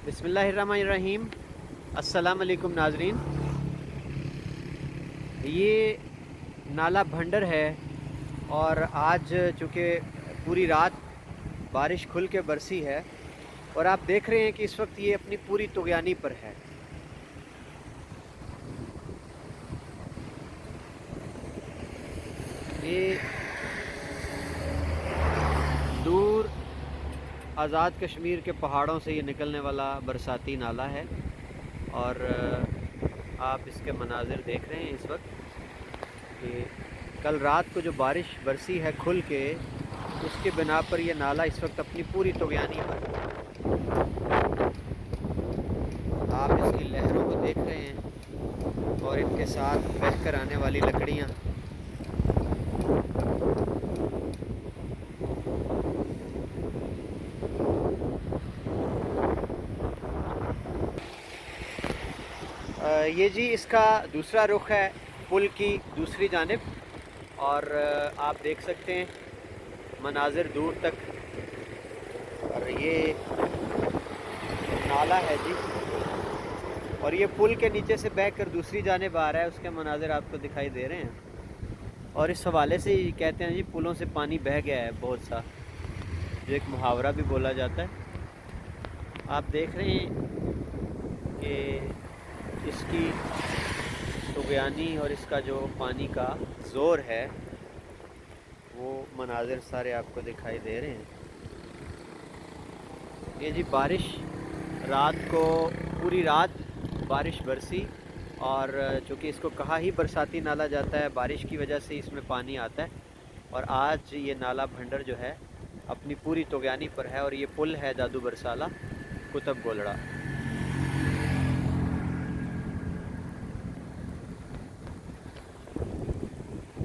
बिस्मिल्लाहिर्रहमानिर्रहीम। अस्सलाम वालेकुम नाजरीन। ये नाला भंडर है और आज चूँकि पूरी रात बारिश खुल के बरसी है और आप देख रहे हैं कि इस वक्त ये अपनी पूरी तुग़यानी पर है। ये दूर आज़ाद कश्मीर के पहाड़ों से ये निकलने वाला बरसाती नाला है और आप इसके मनाज़िर देख रहे हैं इस वक्त कि कल रात को जो बारिश बरसी है खुल के, उसके बिना पर यह नाला इस वक्त अपनी पूरी तुग़यानी पर है। आप इसकी लहरों को देख रहे हैं और इनके साथ बह कर आने वाली लकड़ियाँ। ये जी इसका दूसरा रुख है पुल की दूसरी जानिब और आप देख सकते हैं मनाज़िर दूर तक। और ये नाला है जी और ये पुल के नीचे से बह कर दूसरी जानिब आ रहा है, उसके मनाज़िर आपको दिखाई दे रहे हैं। और इस हवाले से ही कहते हैं जी पुलों से पानी बह गया है बहुत सा, जो एक मुहावरा भी बोला जाता है। आप देख रहे हैं कि इसकी तुग़यानी और इसका जो पानी का ज़ोर है वो मनाज़िर सारे आपको दिखाई दे रहे हैं। ये जी बारिश रात को पूरी रात बारिश बरसी और चूँकि इसको कहा ही बरसाती नाला जाता है, बारिश की वजह से इसमें पानी आता है। और आज ये नाला भंडर जो है अपनी पूरी तुग़यानी पर है और ये पुल है दादू बरसाला कुतुब गोलड़ा।